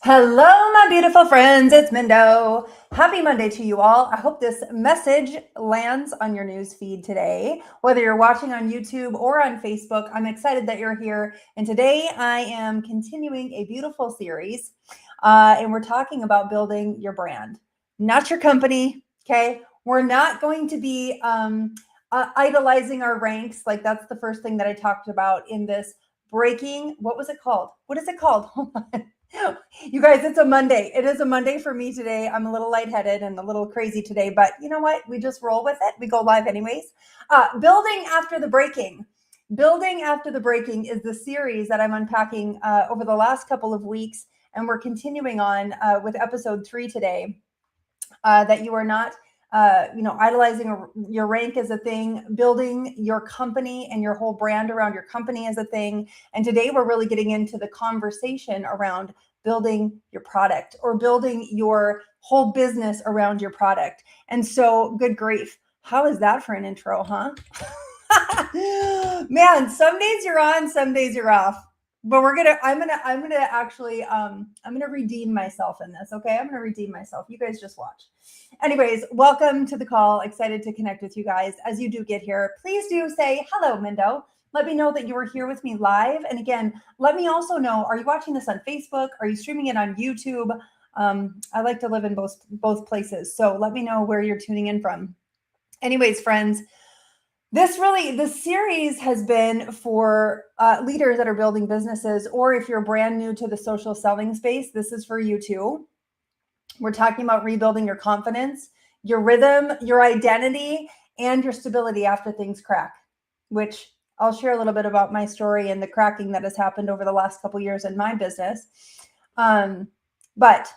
Hello, my beautiful friends. It's Mindo. Happy Monday to you all. I hope this message lands on your news feed today. Whether you're watching on YouTube or on Facebook, I'm excited that you're here. And today I am continuing a beautiful series, and we're talking about building your brand, not your company. Okay. We're not going to be idolizing our ranks. Like that's the first thing that I talked about in this breaking. What was it called? What is it called? Hold on. You guys, it's a Monday. It is a Monday for me today. I'm a little lightheaded and a little crazy today, but you know what? We just roll with it. We go live anyways. Building after the breaking. Building after the breaking is the series that I'm unpacking over the last couple of weeks, and we're continuing on with episode 3 today. That you are not idolizing your rank is a thing, building your company and your whole brand around your company is a thing. And today we're really getting into the conversation around building your product or building your whole business around your product. And so, good grief, how is that for an intro, huh? Man, some days you're on, some days you're off. But I'm gonna redeem myself in this. Okay, I'm gonna redeem myself. You guys just watch. Anyways, welcome to the call. Excited to connect with you guys. As you do get here, please do say hello, Mindo. Let me know that you are here with me live. And again, let me also know, are you watching this on Facebook? Are you streaming it on YouTube? I like to live in both places. So let me know where you're tuning in from. Anyways, friends, this series has been for leaders that are building businesses, or if you're brand new to the social selling space, this is for you too. We're talking about rebuilding your confidence, your rhythm, your identity, and your stability after things crack, which I'll share a little bit about my story and the cracking that has happened over the last couple of years in my business. But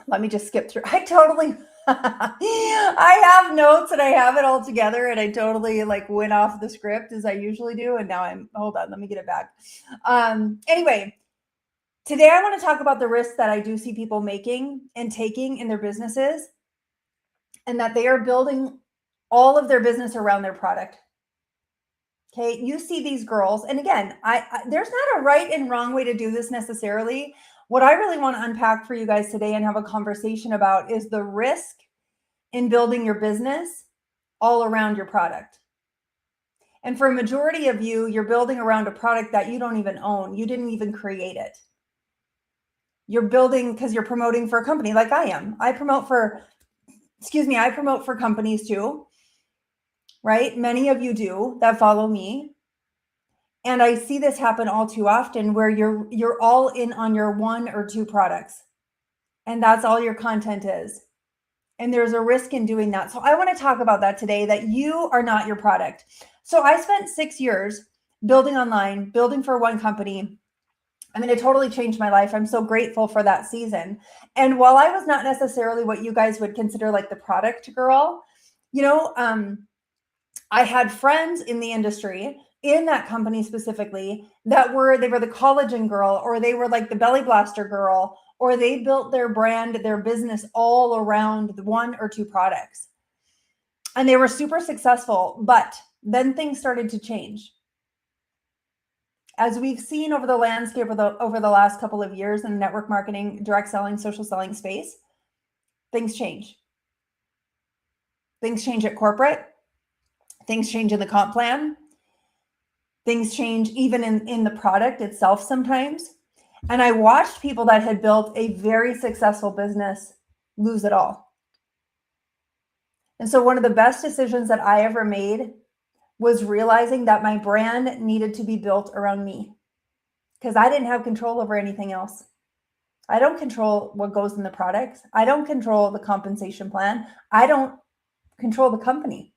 let me just skip through. I have notes and I have it all together, and I totally went off the script as I usually do. And now hold on, let me get it back. Anyway, today I want to talk about the risks that I do see people making and taking in their businesses, and that they are building all of their business around their product. Okay, you see these girls, and again, there's not a right and wrong way to do this necessarily. What I really want to unpack for you guys today and have a conversation about is the risk in building your business all around your product. And for a majority of you, you're building around a product that you don't even own. You didn't even create it. You're building because you're promoting for a company like I am. I promote for companies too, right? Many of you do that follow me. And I see this happen all too often where you're all in on your 1 or 2 products, and that's all your content is. And there's a risk in doing that. So I want to talk about that today, that you are not your product. So I spent 6 years building online, building for one company. I mean, it totally changed my life. I'm so grateful for that season. And while I was not necessarily what you guys would consider like the product girl, I had friends in the industry, in that company specifically, they were the collagen girl, or they were like the belly blaster girl, or they built their brand, their business all around the 1 or 2 products. And they were super successful, but then things started to change. As we've seen over the landscape over the last couple of years in the network marketing, direct selling, social selling space, things change. Things change at corporate. Things change in the comp plan. Things change even in the product itself sometimes. And I watched people that had built a very successful business lose it all. And so one of the best decisions that I ever made was realizing that my brand needed to be built around me, because I didn't have control over anything else. I don't control what goes in the products. I don't control the compensation plan. I don't control the company.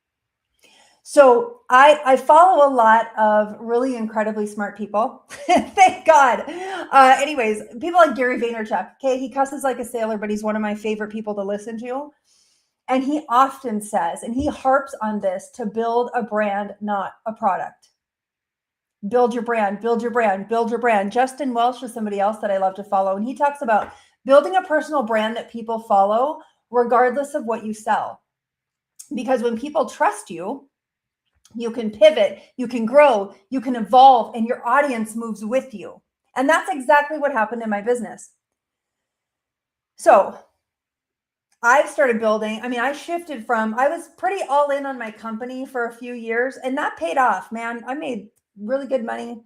So I follow a lot of really incredibly smart people. Thank God. Anyways, people like Gary Vaynerchuk. Okay, he cusses like a sailor, but he's one of my favorite people to listen to. And he often says, and he harps on this, to build a brand, not a product. Build your brand, build your brand, build your brand. Justin Welsh is somebody else that I love to follow. And he talks about building a personal brand that people follow regardless of what you sell. Because when people trust you, you can pivot, you can grow, you can evolve, and your audience moves with you. And that's exactly what happened in my business. So I've started building. I mean, I shifted from, I was pretty all in on my company for a few years, and that paid off, man. I made really good money,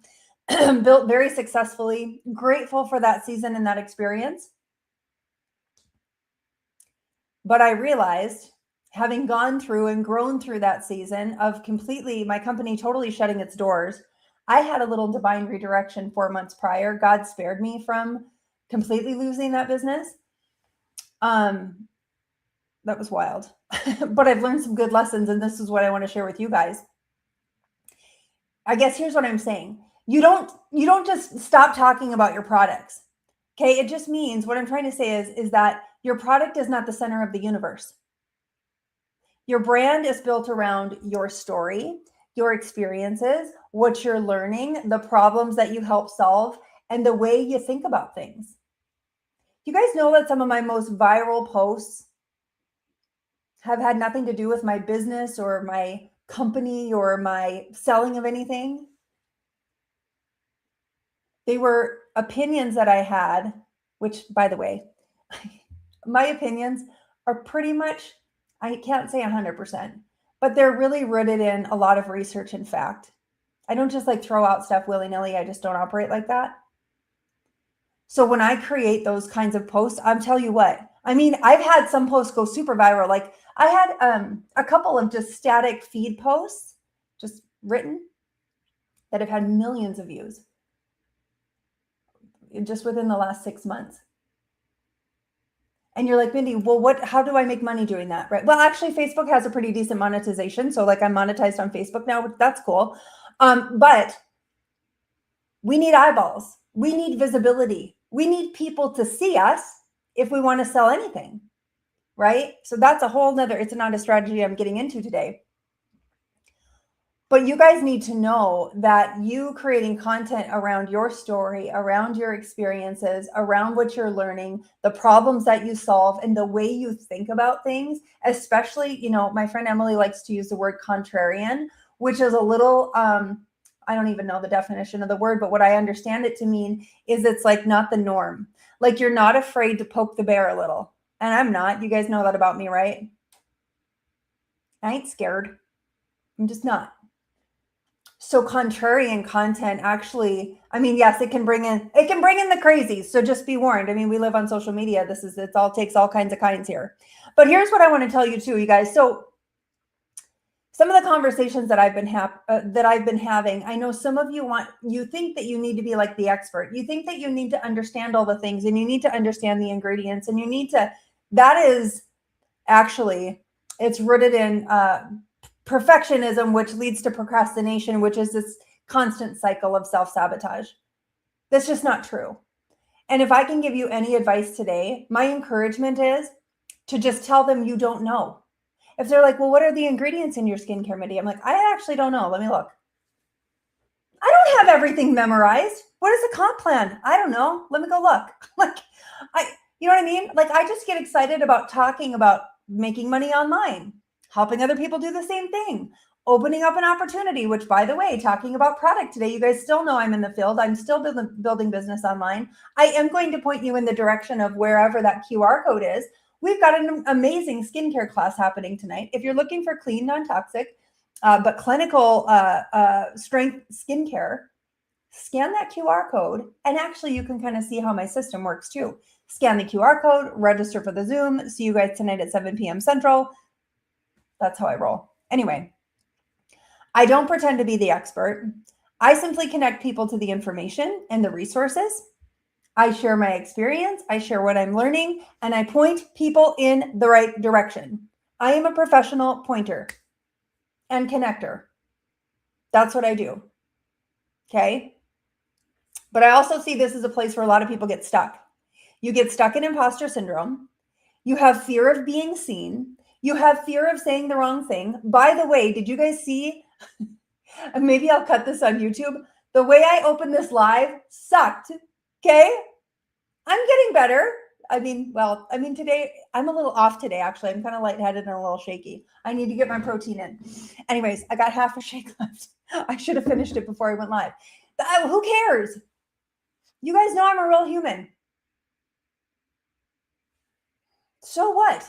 built very successfully, grateful for that season and that experience. But I realized, having gone through and grown through that season of completely, my company totally shutting its doors, I had a little divine redirection 4 months prior. God spared me from completely losing that business. That was wild. But I've learned some good lessons, and this is what I want to share with you guys. I guess here's what I'm saying. You don't just stop talking about your products. Okay? It just means, what I'm trying to say is that your product is not the center of the universe. Your brand is built around your story, your experiences, what you're learning, the problems that you help solve, and the way you think about things. You guys know that some of my most viral posts have had nothing to do with my business or my company or my selling of anything. They were opinions that I had, which, by the way, my opinions are pretty much, I can't say 100%, but they're really rooted in a lot of research and fact. I don't just like throw out stuff willy-nilly. I just don't operate like that. So when I create those kinds of posts, I'm tell you what, I mean, I've had some posts go super viral. Like I had a couple of just static feed posts, just written, that have had millions of views just within the last 6 months. And you're like, Mindy, well, how do I make money doing that? Right. Well, actually, Facebook has a pretty decent monetization. So like I'm monetized on Facebook now, that's cool. But we need eyeballs. We need visibility. We need people to see us if we want to sell anything. Right. So that's a whole nother, it's not a strategy I'm getting into today. But you guys need to know that you creating content around your story, around your experiences, around what you're learning, the problems that you solve, and the way you think about things, especially, my friend Emily likes to use the word contrarian, which is a little, I don't even know the definition of the word, but what I understand it to mean is it's like not the norm. Like you're not afraid to poke the bear a little. And I'm not. You guys know that about me, right? I ain't scared. I'm just not. So contrarian content actually, I mean, yes, it can bring in the crazies. So just be warned. I mean, we live on social media. It all takes all kinds of kinds here. But here's what I want to tell you too, you guys. So some of the conversations that I've been having, I know some of you think that you need to be like the expert. You think that you need to understand all the things, and you need to understand the ingredients, and that is actually, it's rooted in perfectionism, which leads to procrastination, which is this constant cycle of self-sabotage. That's just not true. And if I can give you any advice today, my encouragement is to just tell them you don't know. If they're like, well, what are the ingredients in your skincare, Mindy? I'm like, I actually don't know. Let me look. I don't have everything memorized. What is the comp plan? I don't know. Let me go look. You know what I mean? Like, I just get excited about talking about making money online, helping other people do the same thing, opening up an opportunity, which, by the way, talking about product today, you guys still know I'm in the field. I'm still building business online. I am going to point you in the direction of wherever that QR code is. We've got an amazing skincare class happening tonight. If you're looking for clean, non-toxic, but clinical strength skincare, scan that QR code, and actually you can kind of see how my system works too. Scan the QR code, register for the Zoom. See you guys tonight at 7 p.m. Central. That's how I roll. Anyway, I don't pretend to be the expert. I simply connect people to the information and the resources. I share my experience, I share what I'm learning, and I point people in the right direction. I am a professional pointer and connector. That's what I do. Okay? But I also see this as a place where a lot of people get stuck. You get stuck in imposter syndrome. You have fear of being seen. You have fear of saying the wrong thing. By the way, did you guys see? Maybe I'll cut this on YouTube. The way I opened this live sucked. Okay? I'm getting better. Today I'm a little off today, actually. I'm kind of lightheaded and a little shaky. I need to get my protein in. Anyways, I got half a shake left. I should have finished it before I went live. Who cares? You guys know I'm a real human. So what?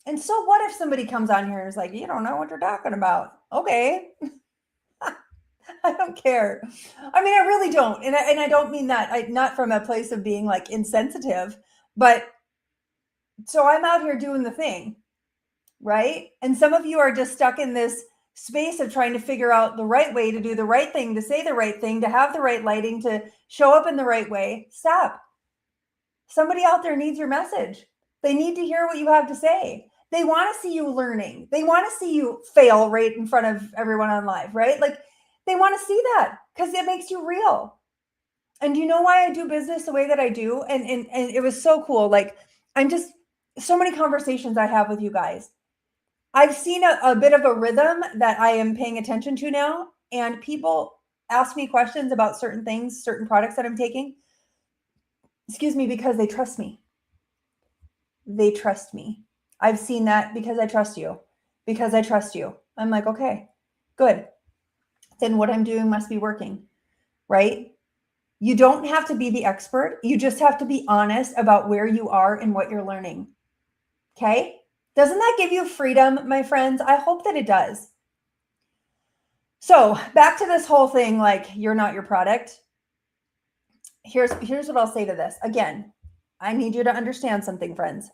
And so what if somebody comes on here and is like, you don't know what you're talking about? Okay. I don't care. I mean, I really don't. And I don't mean that, not from a place of being like insensitive, but so I'm out here doing the thing, right? And some of you are just stuck in this space of trying to figure out the right way to do the right thing, to say the right thing, to have the right lighting, to show up in the right way. Stop. Somebody out there needs your message. They need to hear what you have to say. They want to see you learning. They want to see you fail right in front of everyone on live, right? Like they want to see that because it makes you real. And you know why I do business the way that I do? And it was so cool. Like I'm just so many conversations I have with you guys. I've seen a bit of a rhythm that I am paying attention to now. And people ask me questions about certain things, certain products that I'm taking. Excuse me, because they trust me. They trust me. I've seen that because I trust you. Because I trust you. I'm like, okay, good. Then what I'm doing must be working, right? You don't have to be the expert. You just have to be honest about where you are and what you're learning. Okay? Doesn't that give you freedom, my friends? I hope that it does. So back to this whole thing, like you're not your product. Here's what I'll say to this. Again, I need you to understand something, friends.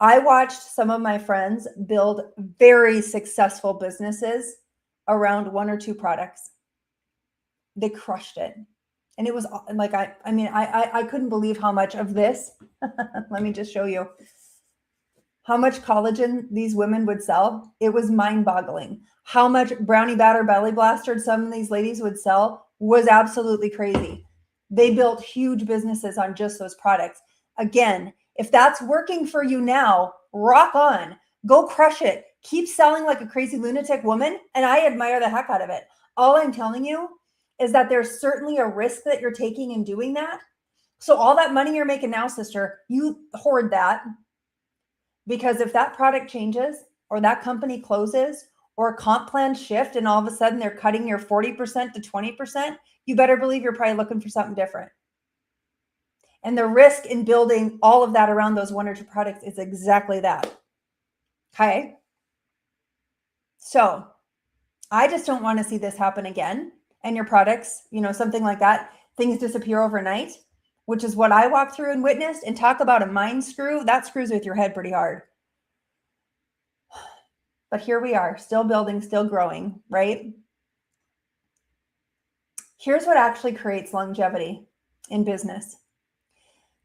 I watched some of my friends build very successful businesses around one or two products. They crushed it. And it was like, I couldn't believe how much of this, let me just show you how much collagen these women would sell. It was mind boggling. How much brownie batter belly blaster some of these ladies would sell was absolutely crazy. They built huge businesses on just those products. Again, if that's working for you now, rock on, go crush it. Keep selling like a crazy lunatic woman. And I admire the heck out of it. All I'm telling you is that there's certainly a risk that you're taking in doing that. So all that money you're making now, sister, you hoard that. Because if that product changes or that company closes or comp plans shift and all of a sudden they're cutting your 40% to 20%, you better believe you're probably looking for something different. And the risk in building all of that around those one or two products is exactly that. Okay. So I just don't want to see this happen again. And your products, something like that, things disappear overnight, which is what I walked through and witnessed. And talk about a mind screw, that screws with your head pretty hard. But here we are, still building, still growing, right? Here's what actually creates longevity in business.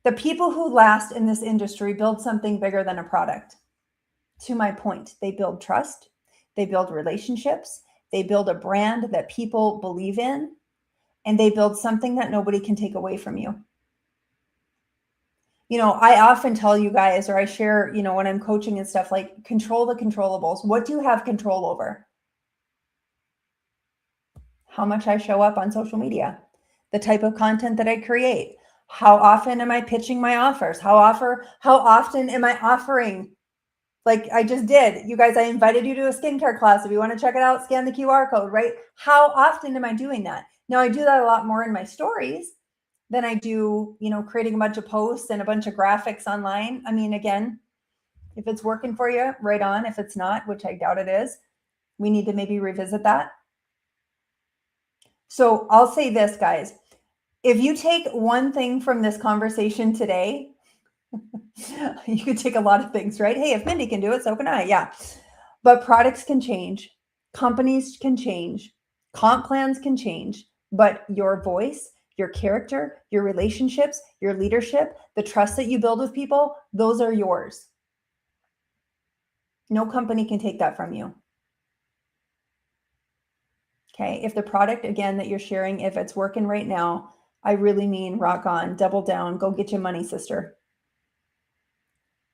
The people who last in this industry build something bigger than a product. To my point, they build trust, they build relationships, they build a brand that people believe in, and they build something that nobody can take away from you. I often tell you guys, or I share, when I'm coaching and stuff, like control the controllables. What do you have control over? How much I show up on social media, the type of content that I create. How often am I pitching my offers? How often am I offering? Like I just did. You guys, I invited you to a skincare class. If you want to check it out, scan the QR code, right? How often am I doing that? Now I do that a lot more in my stories than I do, creating a bunch of posts and a bunch of graphics online. I mean, again, if it's working for you, right on. If it's not, which I doubt it is, we need to maybe revisit that. So I'll say this, guys. If you take one thing from this conversation today, you could take a lot of things, right? Hey, if Mindy can do it, so can I. Yeah. But products can change. Companies can change. Comp plans can change. But your voice, your character, your relationships, your leadership, the trust that you build with people, those are yours. No company can take that from you. Okay. If the product, again, that you're sharing, if it's working right now, I really mean rock on, double down, go get your money, sister.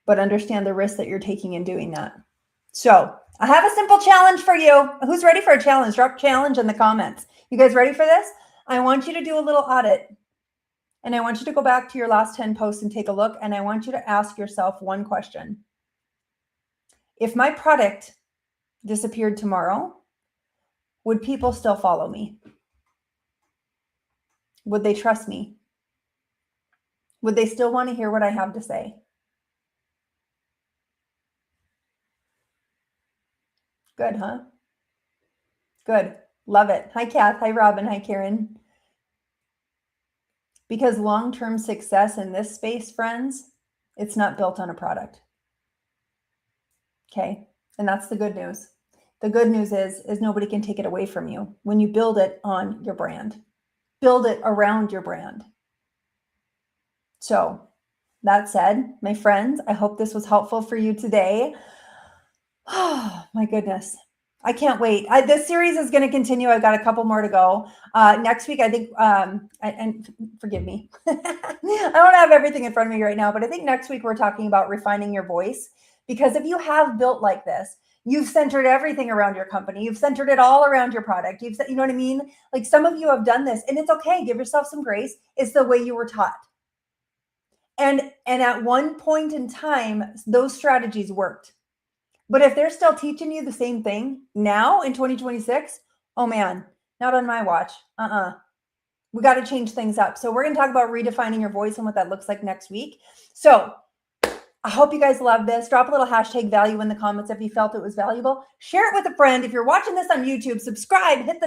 But understand the risk that you're taking in doing that. So I have a simple challenge for you. Who's ready for a challenge? Drop challenge in the comments. You guys ready for this? I want you to do a little audit. And I want you to go back to your last 10 posts and take a look. And I want you to ask yourself one question. If my product disappeared tomorrow, would people still follow me? Would they trust me? Would they still want to hear what I have to say? Good, huh? Good. Love it. Hi, Kath. Hi, Robin. Hi, Karen. Because long-term success in this space, friends, it's not built on a product. Okay. And that's the good news. The good news is nobody can take it away from you when you build it on your brand. Build it around your brand. So that said, my friends, I hope this was helpful for you today. Oh, my goodness. I can't wait. This series is going to continue. I've got a couple more to go. Next week, I think, and forgive me, I don't have everything in front of me right now, but I think next week we're talking about refining your voice. Because if you have built like this, you've centered everything around your company. You've centered it all around your product. You know what I mean? Like some of you have done this, and it's okay. Give yourself some grace. It's the way you were taught. And at one point in time, those strategies worked. But if they're still teaching you the same thing now in 2026, oh man, not on my watch. We got to change things up. So we're going to talk about redefining your voice and what that looks like next week. So I hope you guys love this. Drop a little hashtag value in the comments if you felt it was valuable. Share it with a friend. If you're watching this on YouTube, subscribe, hit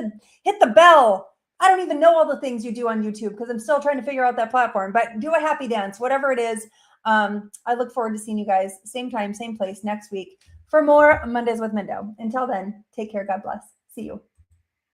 the bell. I don't even know all the things you do on YouTube because I'm still trying to figure out that platform, but do a happy dance, whatever it is. I look forward to seeing you guys same time, same place next week for more Mondays with Mindo. Until then, take care. God bless. See you.